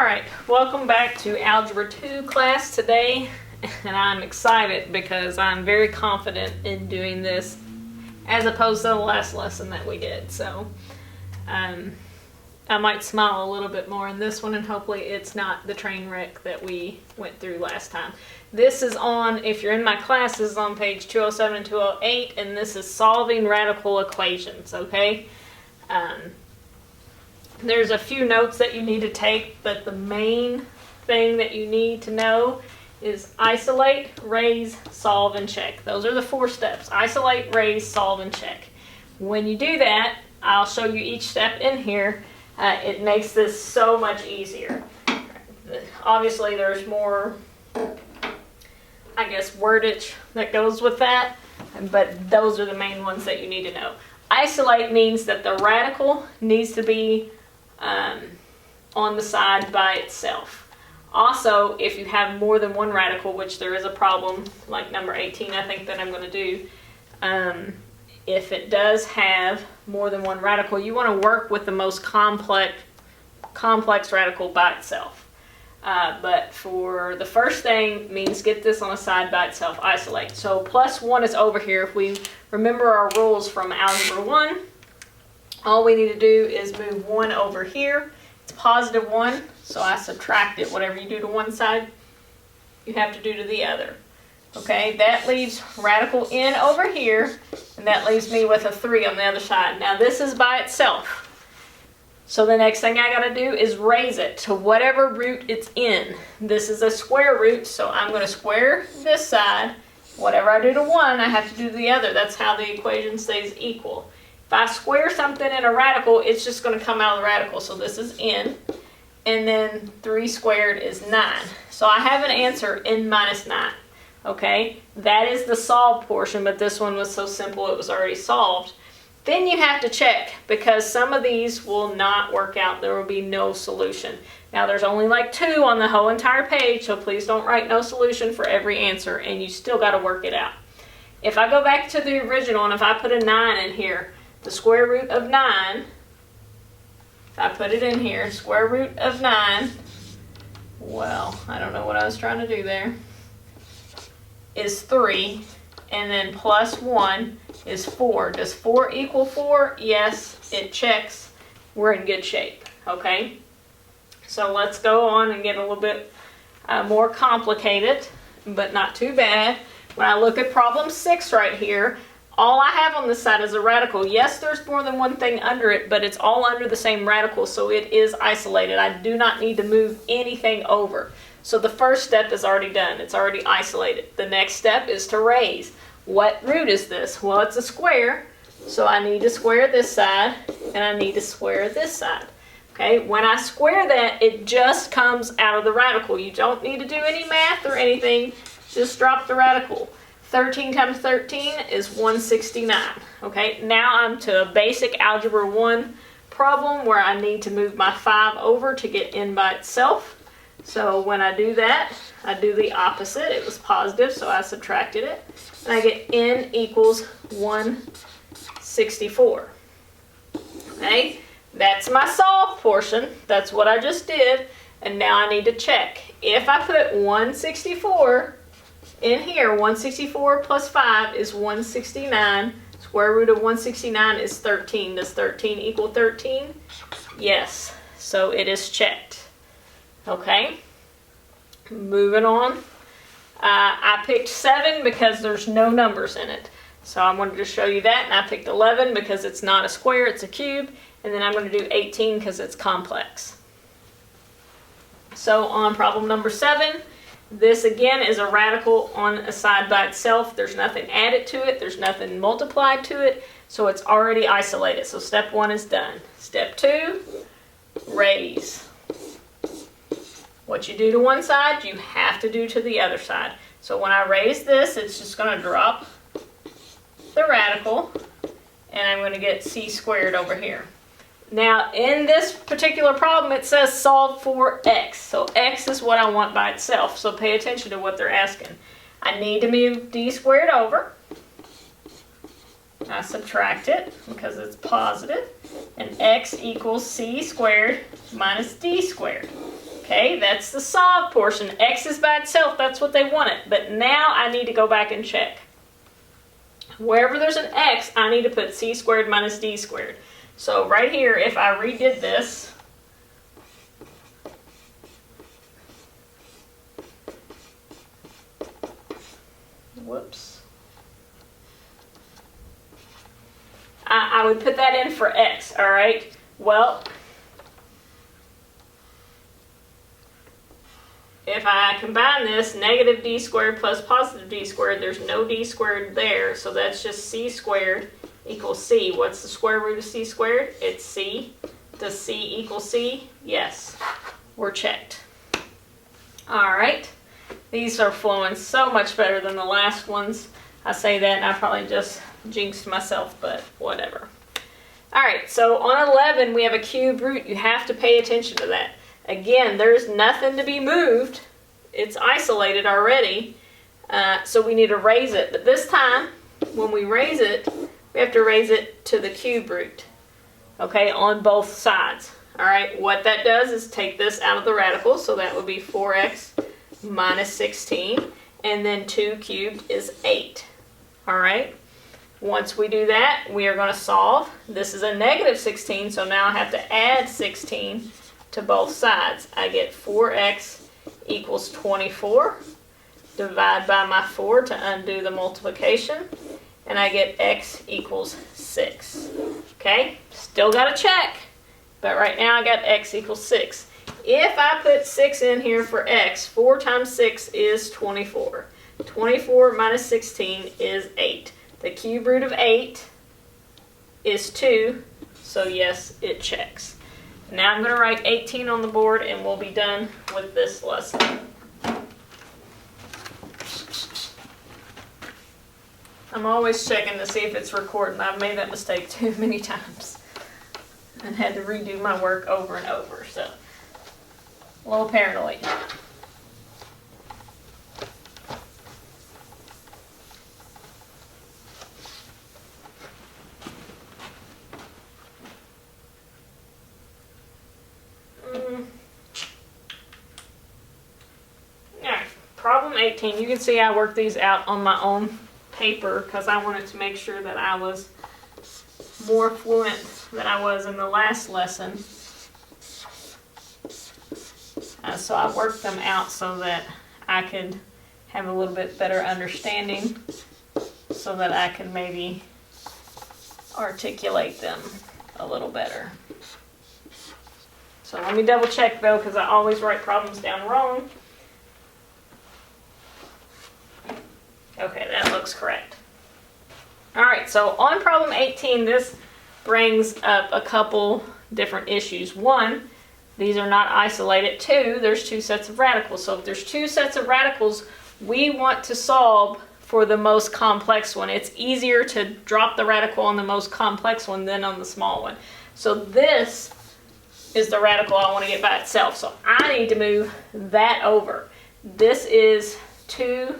Alright, welcome back to Algebra 2 class today, and I'm excited because I'm very confident in doing this as opposed to the last lesson that we did. So I might smile a little bit more in this one, and hopefully it's not the train wreck that we went through last time. This is on, if you're in my class, this is on page 207 and 208, and this is solving radical equations, okay? There's a few notes that you need to take, but the main thing that you need to know is isolate, raise, solve, and check. Those are the 4 steps. Isolate, raise, solve, and check. When you do that, I'll show you each step in here. It makes this so much easier. Obviously, there's more, I guess, wordage that goes with that, but those are the main ones that you need to know. Isolate means that the radical needs to be on the side by itself. Also, if you have more than one radical, which there is a problem, like number 18 I think that I'm going to do, if it does have more than one radical, you want to work with the most complex radical by itself. But for the first thing means get this on a side by itself, isolate. So plus 1 is over here. If we remember our rules from Algebra 1, all we need to do is move 1 over here. It's positive 1, so I subtract it. Whatever you do to one side, you have to do to the other. Okay, that leaves radical n over here, and that leaves me with a 3 on the other side. Now this is by itself. So the next thing I gotta do is raise it to whatever root it's in. This is a square root, so I'm gonna square this side. Whatever I do to one, I have to do to the other. That's how the equation stays equal. If I square something in a radical, it's just going to come out of the radical. So this is n, and then 3 squared is 9. So I have an answer, n minus 9. Okay, that is the solved portion, but this one was so simple it was already solved. Then you have to check, because some of these will not work out. There will be no solution. Now there's only like 2 on the whole entire page, so please don't write no solution for every answer, and you still got to work it out. If I go back to the original, and if I put a 9 in here, the square root of 9, if I put it in here, square root of 9, well, I don't know what I was trying to do there, is 3, and then plus 1 is 4. Does 4 equal 4? Yes, it checks. We're in good shape, okay? So let's go on and get a little bit more complicated, but not too bad. When I look at problem 6 right here, all I have on this side is a radical. Yes, there's more than one thing under it, but it's all under the same radical, so it is isolated. I do not need to move anything over. So the first step is already done. It's already isolated. The next step is to raise. What root is this? Well, it's a square, so I need to square this side, and I need to square this side. Okay, when I square that, it just comes out of the radical. You don't need to do any math or anything. Just drop the radical. 13 times 13 is 169. Okay, now I'm to a basic Algebra 1 problem where I need to move my 5 over to get n by itself. So when I do that, I do the opposite. It was positive, so I subtracted it. And I get n equals 164. Okay, that's my solved portion. That's what I just did. And now I need to check. If I put 164 in here, 164 plus 5 is 169. Square root of 169 is 13. Does 13 equal 13? Yes. So it is checked. Okay. Moving on. I picked 7 because there's no numbers in it. So I wanted to show you that. And I picked 11 because it's not a square, it's a cube. And then I'm going to do 18 because it's complex. So on problem number 7, this again is a radical on a side by itself. There's nothing added to it. There's nothing multiplied to it. So it's already isolated. So step 1 is done. Step 2, raise. What you do to one side, you have to do to the other side. So when I raise this, it's just going to drop the radical, and I'm going to get c squared over here. Now, in this particular problem, it says solve for x. So x is what I want by itself. So pay attention to what they're asking. I need to move d squared over. I subtract it because it's positive. And x equals c squared minus d squared. Okay, that's the solved portion. X is by itself, that's what they wanted. But now I need to go back and check. Wherever there's an x, I need to put c squared minus d squared. So right here, if I redid this, whoops, I would put that in for x, all right? Well, if I combine this, negative d squared plus positive d squared, there's no d squared there, so that's just c squared equals c. What's the square root of c squared? It's c. Does c equal c? Yes. We're checked. All right. These are flowing so much better than the last ones. I say that and I probably just jinxed myself, but whatever. All right, so on 11, we have a cube root. You have to pay attention to that. Again, there's nothing to be moved. It's isolated already, so we need to raise it. But this time, when we raise it, we have to raise it to the cube root, okay, on both sides. All right, what that does is take this out of the radical, so that would be 4x minus 16, and then 2 cubed is 8. All right, once we do that, we are going to solve. This is a negative 16, so now I have to add 16 to both sides. I get 4x equals 24. Divide by my 4 to undo the multiplication, and I get x equals 6. Okay, still got to check, but right now I got x equals 6. If I put 6 in here for x, 4 times 6 is 24. 24 minus 16 is 8. The cube root of 8 is 2, so yes, it checks. Now I'm going to write 18 on the board and we'll be done with this lesson. I'm always checking to see if it's recording. I've made that mistake too many times and had to redo my work over and over, so a little paranoid. Alright, problem 18. You can see I worked these out on my own paper because I wanted to make sure that I was more fluent than I was in the last lesson. So I worked them out so that I could have a little bit better understanding so that I could maybe articulate them a little better. So let me double check though, because I always write problems down wrong. Okay, that looks correct. All right, so on problem 18, this brings up a couple different issues. One, these are not isolated. Two, there's two sets of radicals. So if there's two sets of radicals, we want to solve for the most complex one. It's easier to drop the radical on the most complex one than on the small one. So this is the radical I want to get by itself. So I need to move that over. This is 2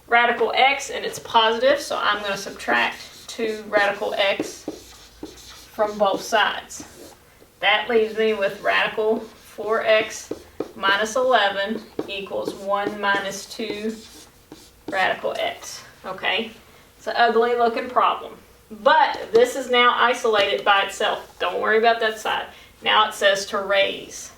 radical x and it's positive, so I'm going to subtract 2 radical x from both sides. That leaves me with radical 4x minus 11 equals 1 minus 2 radical x. Okay, it's an ugly looking problem. But this is now isolated by itself. Don't worry about that side. Now it says to raise.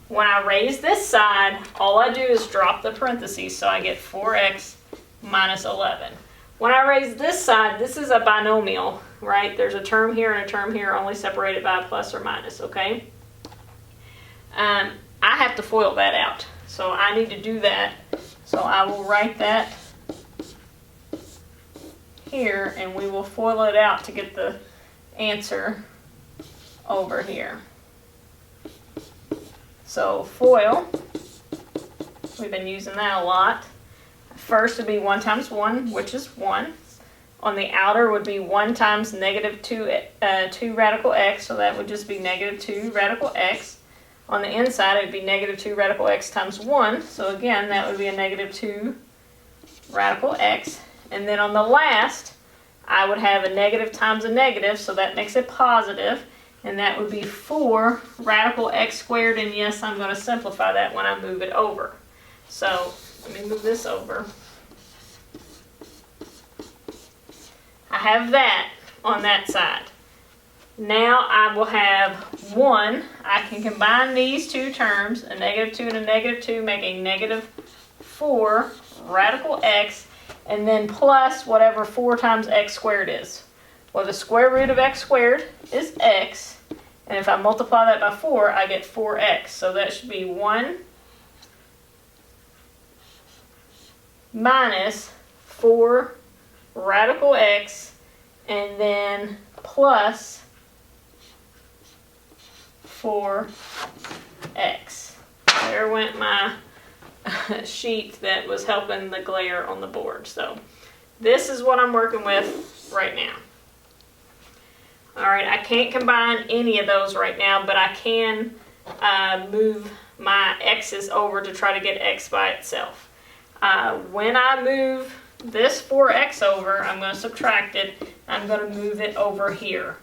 When I raise this side, all I do is drop the parentheses, so I get 4x minus 11. When I raise this side, this is a binomial, right? There's a term here and a term here, only separated by a plus or minus, okay? I have to FOIL that out, so I need to do that. So I will write that here, and we will FOIL it out to get the answer over here. So FOIL, we've been using that a lot. First would be 1 times 1, which is 1. On the outer would be 1 times negative 2 radical x, so that would just be negative 2 radical x. On the inside it would be negative 2 radical x times 1, so again that would be a negative 2 radical x. And then on the last, I would have a negative times a negative, so that makes it positive. And that would be 4 radical x squared, and yes, I'm going to simplify that when I move it over. So let me move this over. I have that on that side. Now I will have 1. I can combine these two terms, a -2 and a -2, make a -4 radical x, and then plus whatever 4 times x squared is. Well, the square root of x squared is x, and if I multiply that by 4, I get 4x. So that should be 1 minus 4 radical x, and then plus 4x. There went my sheet that was helping the glare on the board. So this is what I'm working with right now. Alright, I can't combine any of those right now, but I can move my x's over to try to get x by itself. When I move this 4x over, I'm going to subtract it. I'm going to move it over here.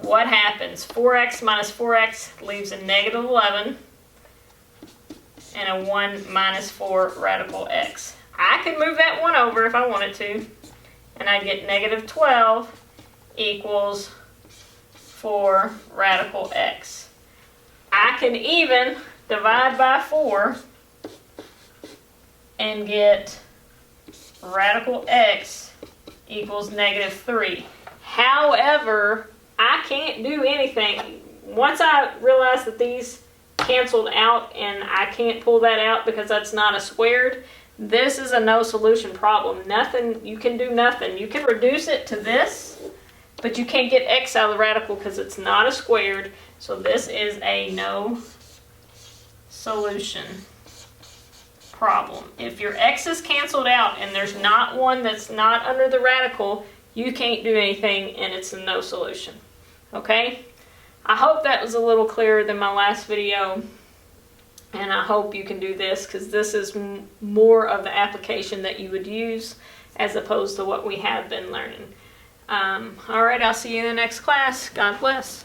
What happens? 4x minus 4x leaves a -11 and a 1 minus 4 radical x. I can move that 1 over if I wanted to, and I get -12 equals 4 radical x. I can even divide by 4 and get radical x equals -3. However, I can't do anything. Once I realize that these canceled out and I can't pull that out because that's not a squared, this is a no solution problem. Nothing, you can do nothing. You can reduce it to this, but you can't get x out of the radical because it's not a squared. So this is a no solution problem. If your x is canceled out and there's not one that's not under the radical, you can't do anything and it's a no solution. Okay? I hope that was a little clearer than my last video, and I hope you can do this because this is more of the application that you would use as opposed to what we have been learning. Alright, I'll see you in the next class. God bless.